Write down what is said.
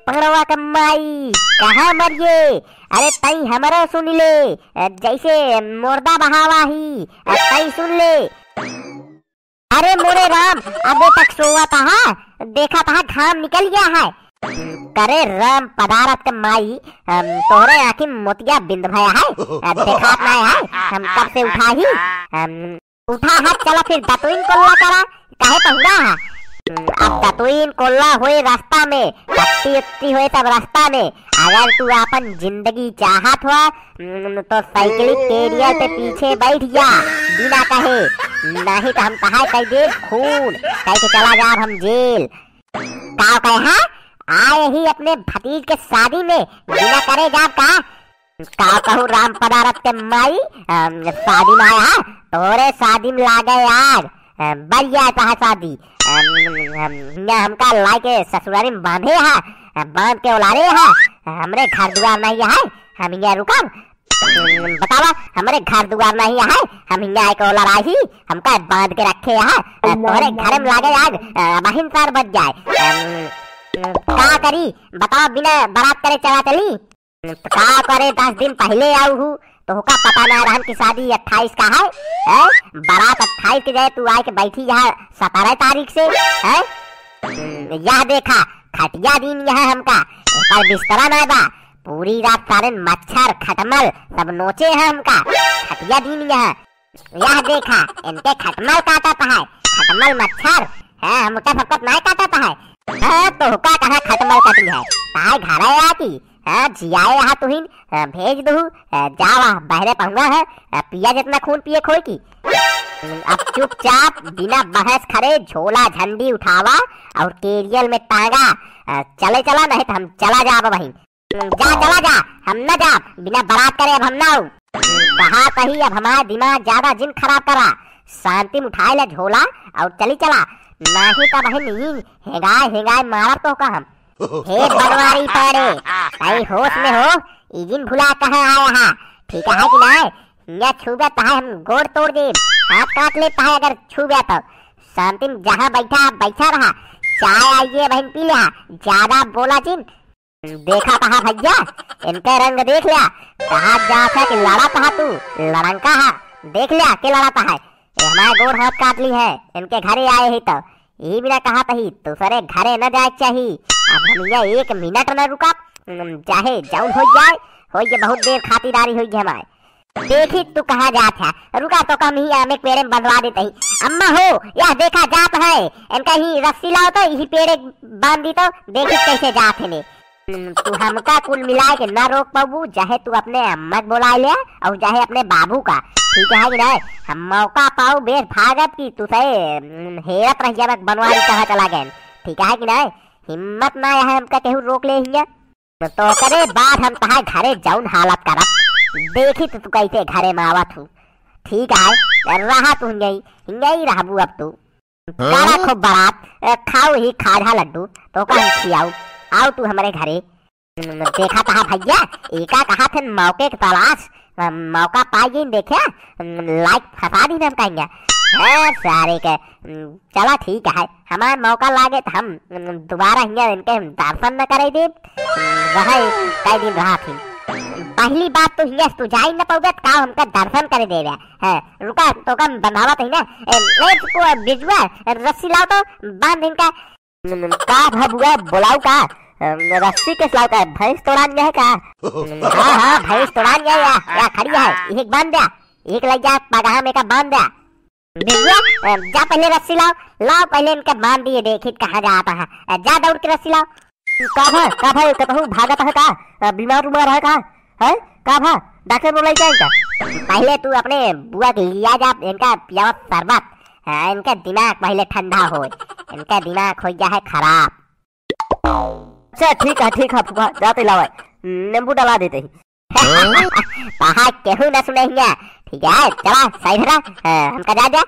पकड़वा कमाई कहाँ मरिए। अरे तई हमारा सुन ले, जैसे मुर्दा बहावा ही तई सुन ले। अरे मोरे राम, अबे तक सोवा था, देखा था घाम निकल गया है। करे राम पदारत के माई, तोरे आखिर मोतिया बिंद भया है, देखा ना है हम कब से उठा ही। उठा है, चला फिर दतुइन कोल्ला करा, काहे पहुड़ा है। अब दतुइन कोल्ला हुए रास्ता में, तत्ती हुए तब रास्ता में। अगर तू अपन जिंदगी चाहत हुआ तो साइकिल कैरियर पे पीछे बैठ जा बिना कहे, नहीं तो हम कहा कह दे खून, कह के चला जा हम जेल। का कहे आए ही अपने भतीज के शादी में बिना करे जा का कहूँ राम पदारत के माई, शादी में आया तोरे शादी में लागे यार बढ़िया था शादी। हमका लाई के ससुरारी में बांधे है, बांध के उलारे है, हमरे घर दुआर नहीं है, हम यहाँ रुका। बतावा हमारे घर दुआर नहीं है, हम यहाँ एक ओला राही हमका बांध के रखे है, तोरे घर में लागे आज बहिन सार बच जाए। का करी बताओ, बिना बारात करे चला चली का करे। 10 दिन पहले आऊ हूँ तो का पता ना रहन की शादी 28 का है, बारात 28 के जाए तू आए के बैठी यहाँ 17 तारीख से है। यह देखा खटिया दिन यह हमका पर बिस्तरा ना बा, पूरी रात सारे मच्छर खटमल सब नोचे हैं हमका। खटिया दिन यह देखा इनके खटमल काटता है, खटमल मच्छर है हमका सबका नहीं काटता है। तो हुका कहा खटमल कटी है, ताए घर है आती जियाए यहाँ तुहिन भेज दू, जावा बहरे पहुंगा है, पिया जितना खून पिए खोई की। अब चुपचाप बिना बहस खड़े झोला झंडी उठावा और केरियल में टांगा, चले चला नहीं तो हम चला जा वहीं। जा चला जा, हम न जा बिना बारात करे। अब हम ना कहा कही, अब हमारा दिमाग ज्यादा जिन खराब करा, शांति में उठाए ले झोला और चली चला, नहीं तो वही नहीं हेगाए हेगाए मारा तो का हम। हे बनवारी पड़े कहीं होश में हो, इजिन भुला कहाँ आया है, ठीक है कि नहीं। या छू गया तो हम गोड़ तोड़ दे, हाथ काट लेता है अगर छू गया तो। शांति में जहाँ बैठा रहा, चाय आइए बहन पी लिया, ज्यादा बोला जिन। देखा कहा भैया इनके रंग देख लिया, कहा जा कि लड़ा कहा तू लड़ंका है, देख लिया के लड़ाता है। हमारे गोड़ हाथ काट ली है, इनके घरे आए ही तो यही बिना कहा तही दूसरे घरे न जाए चाहिए। अब हम यहाँ 1 मिनट न रुका, चाहे जाऊन हो जाए बहुत देर खातिरदारी हुई हमारे। देखी तू कहाँ जात है, रुका तो कम ही हमें पेड़े में बंधवा देते ही। अम्मा हो यह देखा जात है, इनका ही रस्सी लाओ तो यही पेड़े बांध दी तो देखी कैसे जात है। तू हमका कुल मिला के न रोक पाबू, चाहे तू अपने अम्मा को बुला ले और चाहे अपने बाबू का, ठीक है कि नहीं। हम मौका पाओ बेर भागत की तू सही हेरत रह जा बनवारी कहाँ चला गए, ठीक है कि नहीं। हिम्मत ना है हमका केहू रोक ले हिया तो करे बाद हम कहा घरे जाऊन हालत करब, देखी तू कैसे घरे में आवत हूँ, ठीक है रहा तू यही रहबू। अब तू करा खूब बारात खाओ ही खाजा लड्डू तो का खियाऊ, आओ तू हमारे घरे। देखा कहा भैया एका कहा थे मौके की तलाश, मौका पाई देखे लाइक फंसा दी हम कहेंगे सारे के। चला ठीक है, हमारा मौका लागे तो हम दोबारा यहाँ इनके दर्शन न करे दे, कई दिन रहा थी। पहली बात तो यहाँ तू जा ही न पाओगे का हमका दर्शन करे दे रहा है। रुका तो कम बंधावा तो ही ना बिजुआ रस्सी लाओ तो बांध इनका का भबुआ बुलाऊ का रस्सी के लाओ का भैंस तोड़ान है का। हाँ भैंस तोड़ान या खड़ी है, एक बांध दिया, एक लग जा पगाह में का बांध दिया। जा पहले रस्सी लाओ पहले इनका बांध दिए, देखी कहाँ जाता है, जा दौड़ के रस्सी लाओ। का भाई कहूँ भागत है का, बीमार उमार है का भा डॉक्टर बोला जाएगा। पहले तू अपने बुआ के लिया जा इनका पिया शरबत, इनका दिमाग पहले ठंडा हो, इनका दिमाग हो गया है खराब। अच्छा ठीक है फूफा जाते लावा नींबू डला देते ही। कहा केहू न सुने, ठीक है चला सही हमका जा